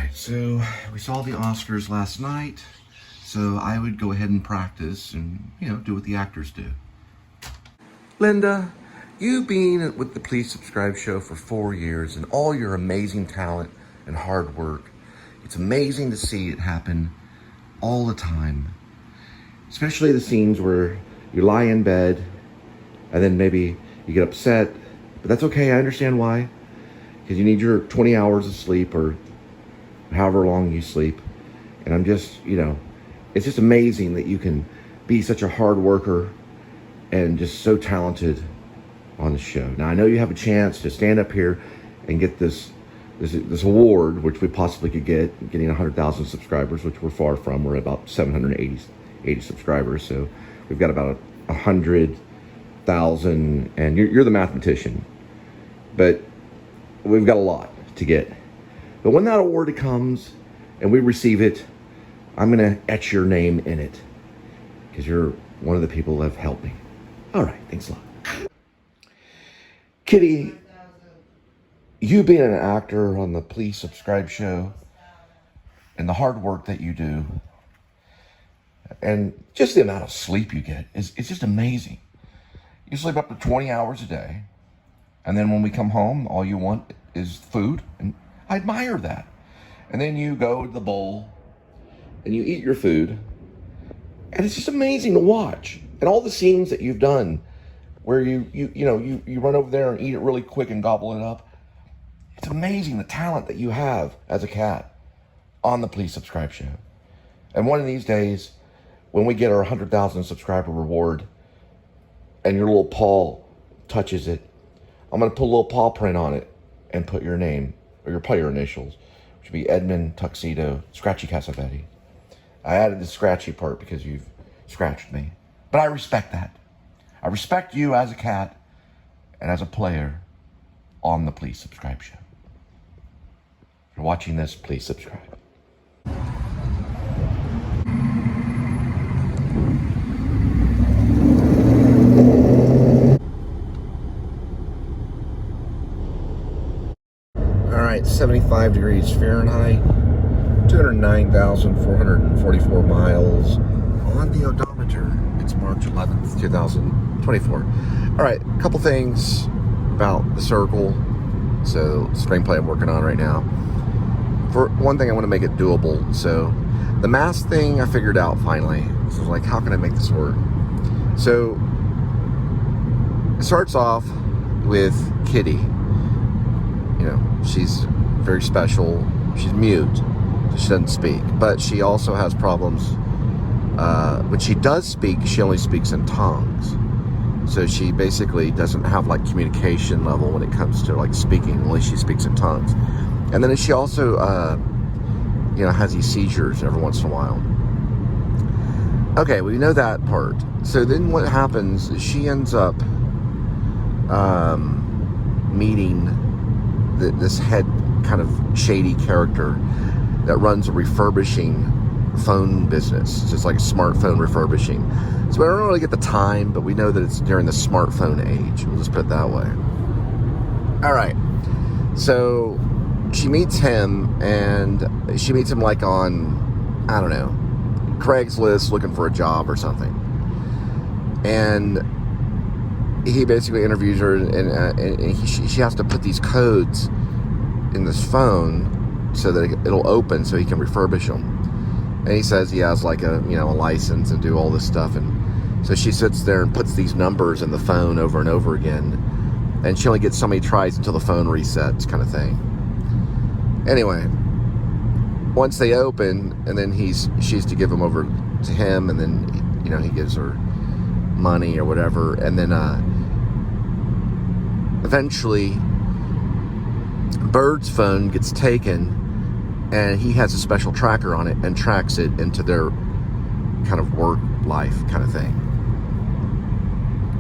right, so we saw the Oscars last night, so I would go ahead and practice and, do what the actors do. Linda, you've been with the Please Subscribe show for 4 years and all your amazing talent and hard work. It's amazing to see it happen all the time, especially the scenes where you lie in bed and then maybe you get upset, but that's okay. I understand why, because you need your 20 hours of sleep or however long you sleep. And I'm just, it's just amazing that you can be such a hard worker and just so talented on the show. Now, I know you have a chance to stand up here and get this award, which we possibly could getting 100,000 subscribers, which we're far from. We're about 780 subscribers, so we've got about 100,000, and you're the mathematician, but we've got a lot to get. But when that award comes and we receive it, I'm gonna etch your name in it, because you're one of the people that have helped me. All right, thanks a lot. Kitty, you being an actor on the Please Subscribe show and the hard work that you do and just the amount of sleep you get, it's just amazing. You sleep up to 20 hours a day, and then when we come home, all you want is food, and I admire that. And then you go to the bowl and you eat your food, and it's just amazing to watch. And all the scenes that you've done where you run over there and eat it really quick and gobble it up. It's amazing the talent that you have as a cat on the Please Subscribe show. And one of these days, when we get our 100,000 subscriber reward and your little paw touches it, I'm going to put a little paw print on it and put your name, or your initials, which would be Edmund, Tuxedo, Scratchy Cassavetes. I added the scratchy part because you've scratched me. But I respect that. I respect you as a cat and as a player on the Please Subscribe show. If you're watching this, please subscribe. All right, 75 degrees Fahrenheit, 209,444 miles on the odometer. It's March 11th, 2024. All right, a couple things about the circle. So, screenplay I'm working on right now. For one thing, I want to make it doable. So, the mask thing I figured out finally. So, I was like, how can I make this work? So, it starts off with Kitty. She's very special. She's mute. She doesn't speak. But she also has problems. When she does speak, she only speaks in tongues. So she basically doesn't have communication level when it comes to speaking. Only she speaks in tongues. And then she also, has these seizures every once in a while. Okay, we know that part. So then what happens is she ends up meeting this head kind of shady character that runs a refurbishing phone business. It's just like smartphone refurbishing. So we don't really get the time, but we know that it's during the smartphone age. We'll just put it that way. All right. So she meets him, and she meets him on, I don't know, Craigslist looking for a job or something. And he basically interviews her, and she has to put these codes in this phone so that it'll open so he can refurbish them. And he says he has a license and do all this stuff. And so she sits there and puts these numbers in the phone over and over again. And she only gets so many tries until the phone resets, kind of thing. Anyway, once they open, and then she's to give them over to him, and then, he gives her money or whatever. And then eventually Bird's phone gets taken, and he has a special tracker on it and tracks it into their kind of work life kind of thing.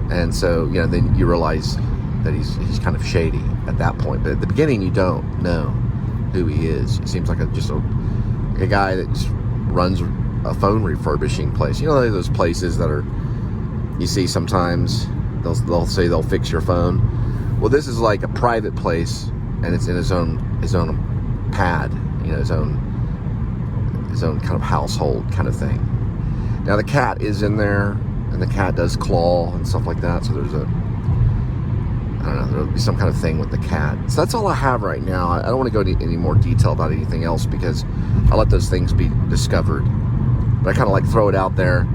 And so, then you realize that he's kind of shady at that point. But at the beginning, you don't know who he is. He seems like just a guy that just runs a phone refurbishing place. Those places that you see sometimes, they'll say they'll fix your phone. Well, this is like a private place, and it's in his own pad. you know, his own kind of household kind of thing. Now the cat is in there, and the cat does claw and stuff like that. So there's I don't know, there'll be some kind of thing with the cat. So that's all I have right now. I don't want to go into any more detail about anything else because I let those things be discovered. But I kind of like throw it out there,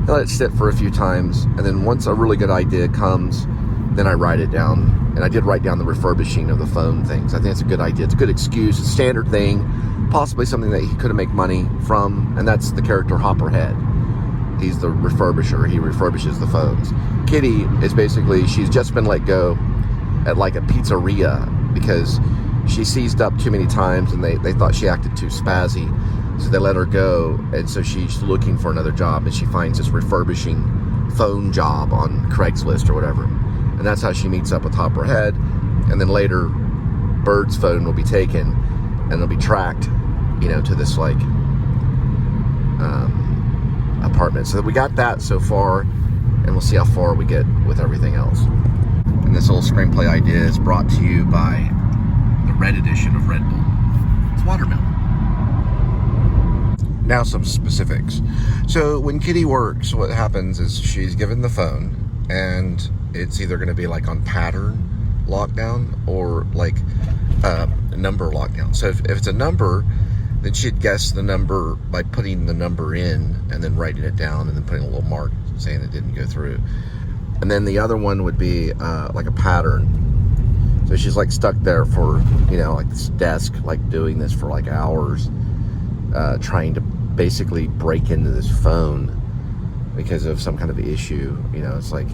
I let it sit for a few times, and then once a really good idea comes, then I write it down. And I did write down the refurbishing of the phone things. I think it's a good idea. It's a good excuse, it's a standard thing, possibly something that he could have made money from, and that's the character Hopperhead. He's the refurbisher. He refurbishes the phones. Kitty is basically, she's just been let go at like a pizzeria because she seized up too many times and they thought she acted too spazzy. So they let her go, and so she's looking for another job, and she finds this refurbishing phone job on Craigslist or whatever. And that's how she meets up with Hopperhead. And then later, Bird's phone will be taken and it'll be tracked, you know, to this like apartment. So we got that so far, and we'll see how far we get with everything else. And this little screenplay idea is brought to you by the red edition of Red Bull. It's watermelon. Now some specifics. So when Kitty works, what happens is she's given the phone, and it's either going to be like on pattern lockdown or like number lockdown. So if it's a number, then she'd guess the number by putting the number in and then writing it down and then putting a little mark saying it didn't go through. And then the other one would be like a pattern. So she's like stuck there for, you know, like this desk, like doing this for like hours, trying to basically break into this phone because of some kind of issue. You know, it's like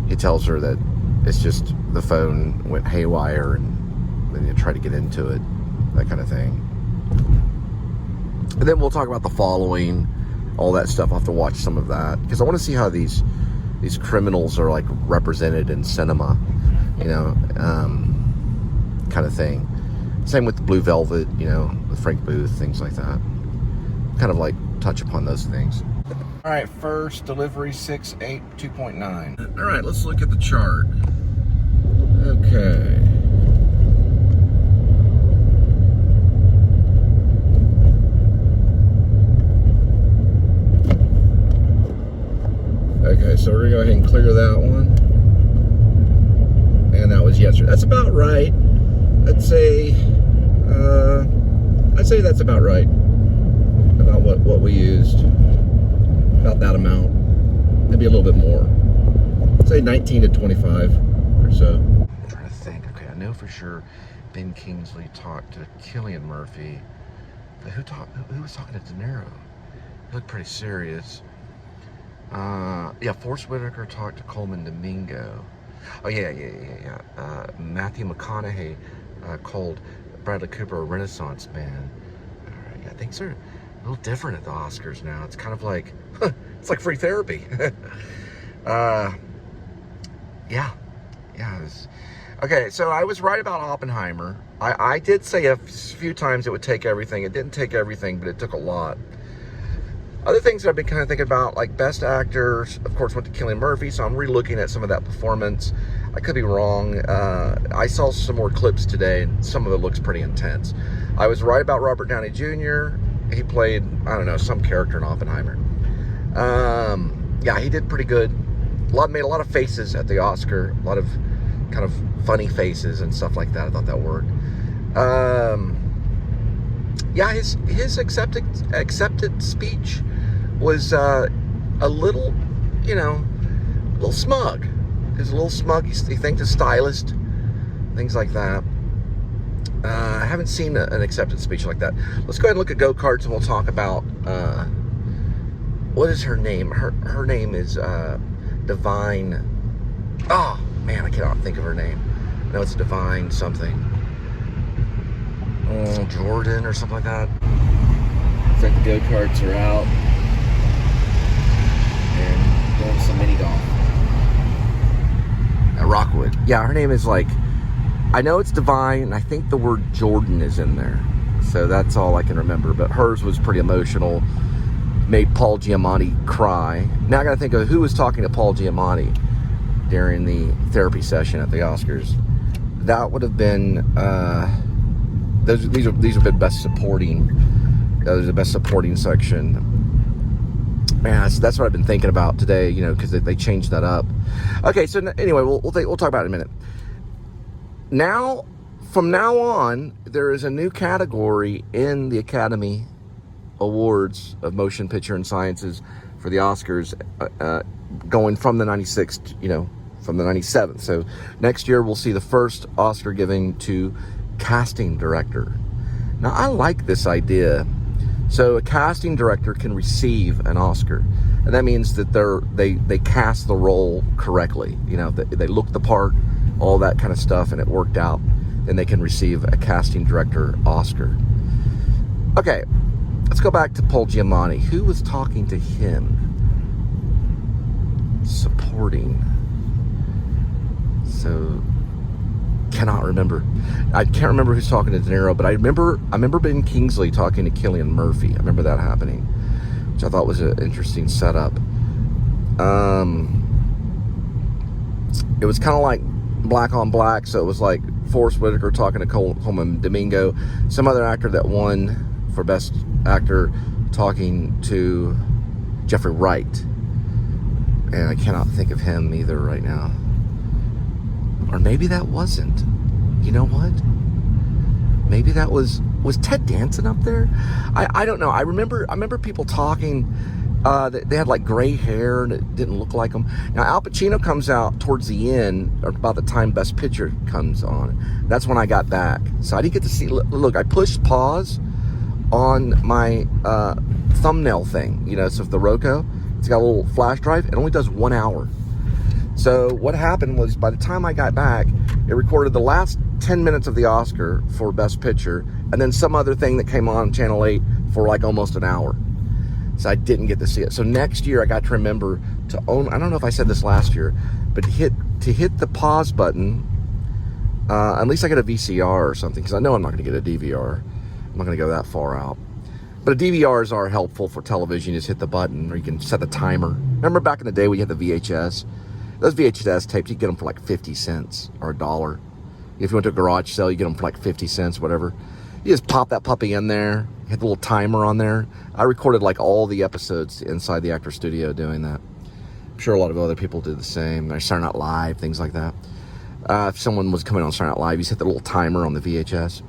it tells her that it's just the phone went haywire, and then you try to get into it, that kind of thing. And then we'll talk about the following, all that stuff. I'll have to watch some of that because I want to see how these criminals are like represented in cinema, you know, kind of thing. Same with Blue Velvet, you know, with Frank Booth, things like that. Kind of like touch upon those things. All right, first delivery 682.9. All right, let's look at the chart. Okay. Okay, so we're gonna go ahead and clear that one. And that was yesterday. That's about right. I'd say that's about right. About what we used. About that amount. Maybe a little bit more. I'd say 19 to 25 or so. I'm trying to think. Okay, I know for sure Ben Kingsley talked to Cillian Murphy. But who was talking to De Niro? He looked pretty serious. Yeah, Forrest Whitaker talked to Coleman Domingo. Oh, yeah. Matthew McConaughey called Bradley Cooper a Renaissance man. All right, yeah, things are a little different at the Oscars now. It's kind of like, it's like free therapy. Yeah. Okay, so I was right about Oppenheimer. I did say a few times it would take everything. It didn't take everything, but it took a lot. Other things that I've been kind of thinking about, like Best Actors, of course, went to Cillian Murphy, so I'm re-looking at some of that performance. I could be wrong. I saw some more clips today, and some of it looks pretty intense. I was right about Robert Downey Jr. He played, I don't know, some character in Oppenheimer. Yeah, he did pretty good. Made a lot of faces at the Oscar, a lot of kind of funny faces and stuff like that. I thought that worked. Yeah, his accepted speech was a little, you know, a little smug. He was a little smug. He thanked his stylist, things like that. I haven't seen an accepted speech like that. Let's go ahead and look at go-karts, and we'll talk about what is her name? Her name is Divine. Oh man, I cannot think of her name. No, it's Divine something. Jordan or something like that. Looks like the go-karts are out and going some mini golf at Rockwood. Yeah, her name is like, I know it's Divine, and I think the word Jordan is in there. So that's all I can remember. But hers was pretty emotional. Made Paul Giamatti cry. Now I gotta think of who was talking to Paul Giamatti during the therapy session at the Oscars. That would have been these have been best supporting. There's the best supporting section. Man, that's what I've been thinking about today, because they changed that up. Okay, so anyway, we'll talk about it in a minute. Now, from now on, there is a new category in the Academy Awards of Motion Picture and Sciences for the Oscars, going from the 96th, from the 97th. So next year we'll see the first Oscar giving to casting director. Now, I like this idea. So a casting director can receive an Oscar, and that means that they cast the role correctly. They look the part, all that kind of stuff, and it worked out. Then they can receive a casting director Oscar. Okay, let's go back to Paul Giamatti. Who was talking to him? Supporting. So, cannot remember. I can't remember who's talking to De Niro, but I remember Ben Kingsley talking to Cillian Murphy. I remember that happening, which I thought was an interesting setup. It was kind of like black on black, so it was like Forrest Whitaker talking to Coleman Domingo, some other actor that won for Best Actor talking to Jeffrey Wright, and I cannot think of him either right now. Or maybe that wasn't. You know what? Maybe that was Ted Danson up there? I don't know. I remember people talking. They had like gray hair and it didn't look like them. Now Al Pacino comes out towards the end, or about the time Best Picture comes on. That's when I got back, so I didn't get to see. Look, I pushed pause on my thumbnail thing. So if the Roku, it's got a little flash drive. It only does 1 hour. So what happened was, by the time I got back, it recorded the last 10 minutes of the Oscar for Best Picture, and then some other thing that came on Channel 8 for like almost an hour. So I didn't get to see it. So next year I got to remember to own, I don't know if I said this last year, but to hit the pause button, at least I get a VCR or something, because I know I'm not going to get a DVR. I'm not going to go that far out. But DVRs are helpful for television. You just hit the button, or you can set the timer. Remember back in the day we had the VHS? Those VHS tapes, you get them for like 50 cents or $1. If you went to a garage sale, you get them for like 50 cents, whatever. You just pop that puppy in there, hit the little timer on there. I recorded like all the episodes inside the actor studio doing that. I'm sure a lot of other people do the same. They're Saturday Night Live, things like that. If someone was coming on Saturday Night Live, you just hit the little timer on the VHS.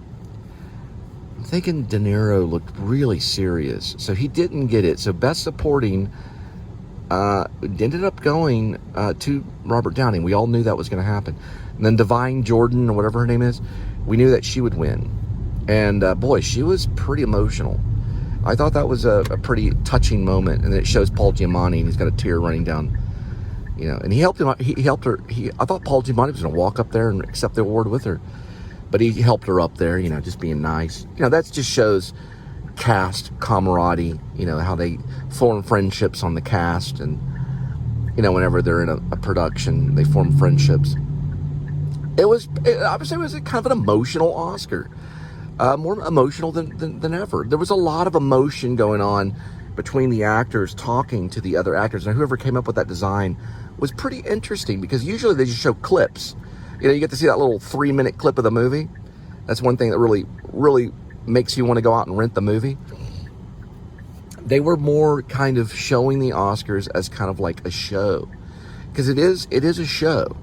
I'm thinking De Niro looked really serious, so he didn't get it. So Best Supporting ended up going to Robert Downey. We all knew that was going to happen. And then Divine Jordan, or whatever her name is, we knew that she would win. And boy, she was pretty emotional. I thought that was a pretty touching moment. And it shows Paul Giamatti, and he's got a tear running down. And he helped him. He helped her. I thought Paul Giamatti was going to walk up there and accept the award with her, but he helped her up there. Just being nice. That just shows cast camaraderie, how they form friendships on the cast, and whenever they're in a production, they form friendships. I would say it was kind of an emotional Oscar, more emotional than ever. There was a lot of emotion going on between the actors talking to the other actors, and whoever came up with that design was pretty interesting, because usually they just show clips. You get to see that little 3-minute clip of the movie. That's one thing that really makes you want to go out and rent the movie. They were more kind of showing the Oscars as kind of like a show, because it is a show,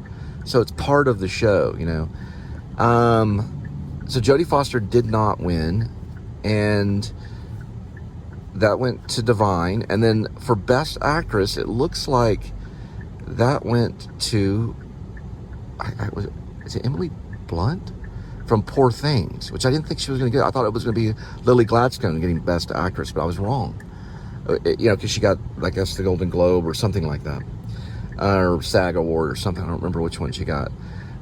so it's part of the show. So Jodie Foster did not win, and that went to Divine. And then for Best Actress, it looks like that went to is it Emily Blunt from Poor Things, which I didn't think she was going to get. I thought it was going to be Lily Gladstone getting Best Actress, but I was wrong. Because she got, I guess, the Golden Globe or something like that, or SAG Award or something. I don't remember which one she got.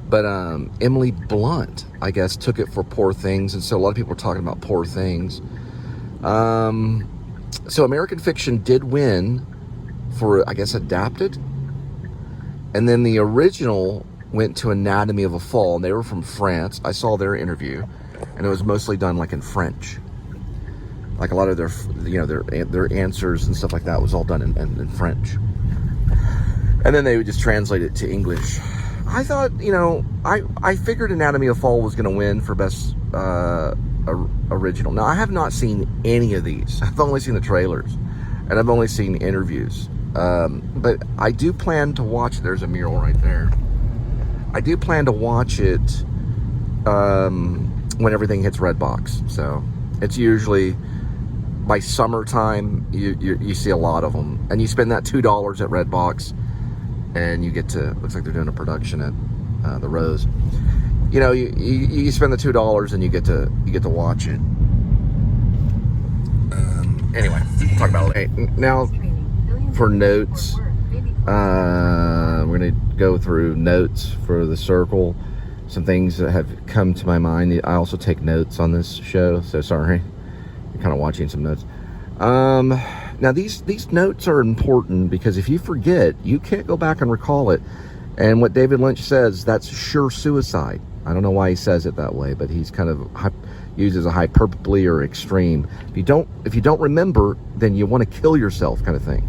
But Emily Blunt, I guess, took it for Poor Things, and so a lot of people were talking about Poor Things. So American Fiction did win for, I guess, adapted, and then the original went to Anatomy of a Fall, and they were from France. I saw their interview, and it was mostly done like in French. Like a lot of their, their answers and stuff like that was all done in French. And then they would just translate it to English. I thought, I figured Anatomy of a Fall was going to win for Best original. Now, I have not seen any of these. I've only seen the trailers, and I've only seen interviews. But I do plan to watch. There's a mural right there. I do plan to watch it when everything hits Redbox. So it's usually by summertime. You see a lot of them, and you spend that $2 at Redbox, and you get to. Looks like they're doing a production at the Rose. You know, you spend the $2 and you get to watch it. Anyway, we'll talk about it later. Now, for notes, we're gonna go through notes for the circle. Some things that have come to my mind. I also take notes on this show, so sorry. You're kind of watching some notes. Now these notes are important because if you forget, you can't go back and recall it. And what David Lynch says, that's sure suicide. I don't know why he says it that way, but he's kind of uses a hyperbole or extreme. If you don't remember, then you want to kill yourself, kind of thing.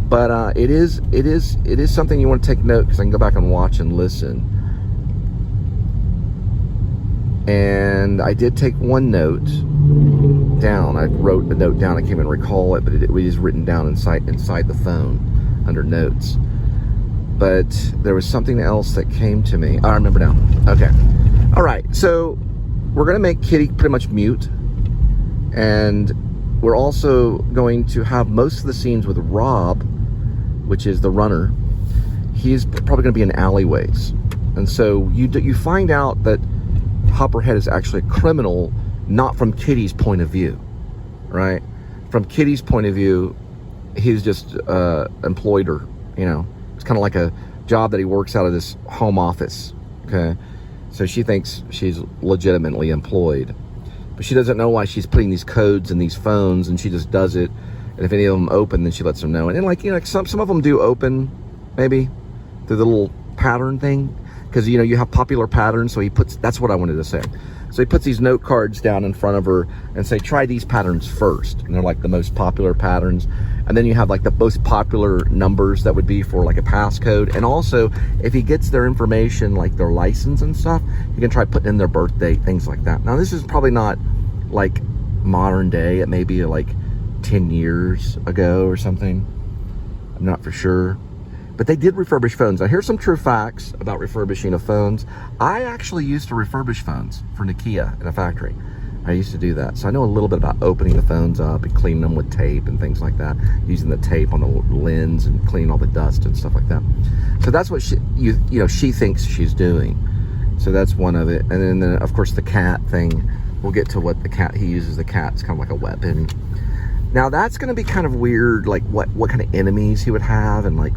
But it is something you want to take note, because I can go back and watch and listen. And I did take one note down. I wrote a note down. I can't even recall it, but it was written down inside the phone under notes. But there was something else that came to me. I remember now. Okay. All right. So we're going to make Kitty pretty much mute. And we're also going to have most of the scenes with Rob, which is the runner. He's probably going to be in alleyways. And so you find out that Hopperhead is actually a criminal, not from Kitty's point of view, right? From Kitty's point of view, he's just employed her, you know. It's kind of like a job that he works out of this home office, okay? So she thinks she's legitimately employed. But she doesn't know why she's putting these codes in these phones, and she just does it. And if any of them open, then she lets them know. And then, like, you know, some of them do open, maybe, through the little pattern thing. Because, you know, you have popular patterns, so that's what I wanted to say. So he puts these note cards down in front of her and say, try these patterns first. And they're like the most popular patterns. And then you have like the most popular numbers that would be for like a passcode. And also, if he gets their information, like their license and stuff, you can try putting in their birth date, things like that. Now, this is probably not like modern day. It may be like 10 years ago or something. I'm not for sure. But they did refurbish phones. Now, here's some true facts about refurbishing of phones. I actually used to refurbish phones for Nokia in a factory. I used to do that. So I know a little bit about opening the phones up and cleaning them with tape and things like that. Using the tape on the lens and cleaning all the dust and stuff like that. So that's what she thinks she's doing. So that's one of it. And then of course, the cat thing. We'll get to what he uses the cat. It's kind of like a weapon. Now, that's going to be kind of weird, like what kind of enemies he would have, and like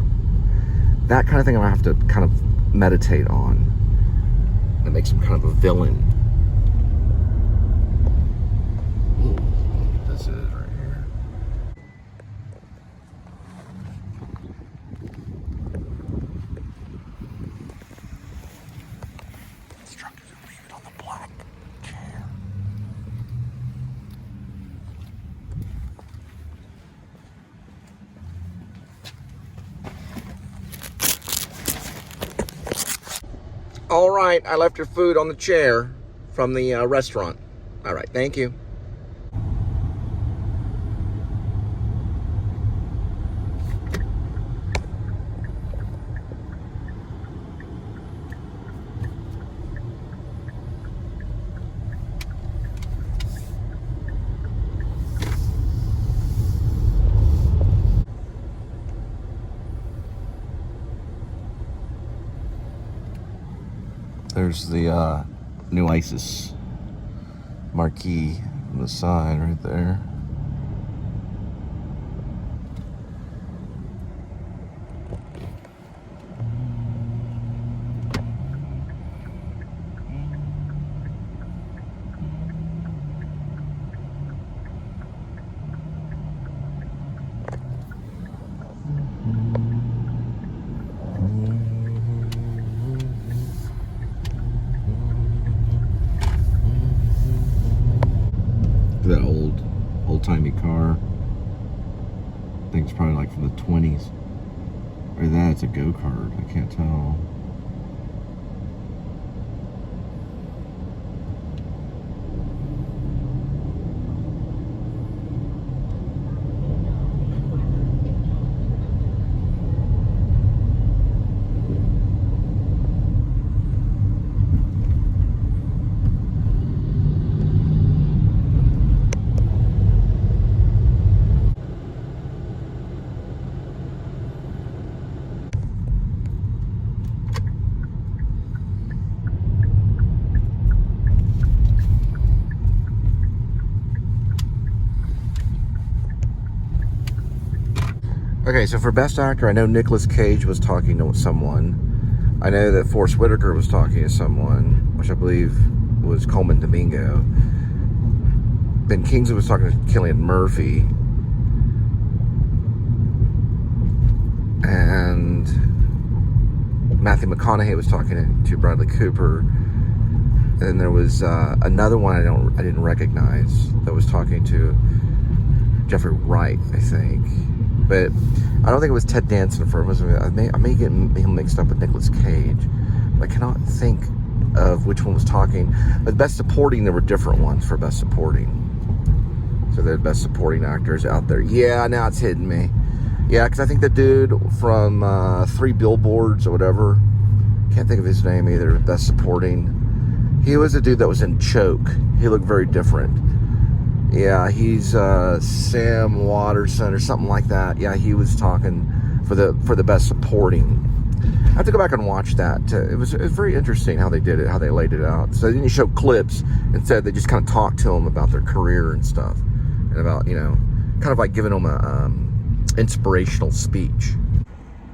that kind of thing. I'm going to have to kind of meditate on. That makes him kind of a villain. Ooh, this is right here. This truck is going to leave it on the black chair. All right, I left your food on the chair from the restaurant. All right, thank you. There's the new ISIS marquee on the side right there. That old-timey car. I think it's probably like from the 20s. Or that's a go-kart. I can't tell. Okay, so for Best Actor, I know Nicolas Cage was talking to someone. I know that Forrest Whitaker was talking to someone, which I believe was Coleman Domingo. Ben Kingsley was talking to Cillian Murphy. And Matthew McConaughey was talking to Bradley Cooper. And then there was another one I didn't recognize that was talking to Jeffrey Wright, I think. But I don't think it was Ted Danson for him. I may get him mixed up with Nicolas Cage. But I cannot think of which one was talking. But Best Supporting, there were different ones for Best Supporting. So they're Best Supporting Actors out there. Yeah, now it's hitting me. Yeah, because I think the dude from 3 Billboards or whatever, can't think of his name either, Best Supporting. He was a dude that was in Choke. He looked very different. Yeah, he's Sam Waterston or something like that. Yeah, he was talking for the Best Supporting. I have to go back and watch that. It was very interesting how they did it, how they laid it out. So they didn't show clips. Instead, they just kind of talked to them about their career and stuff. And about, kind of like giving them a inspirational speech.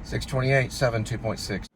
628, 7, 2.6.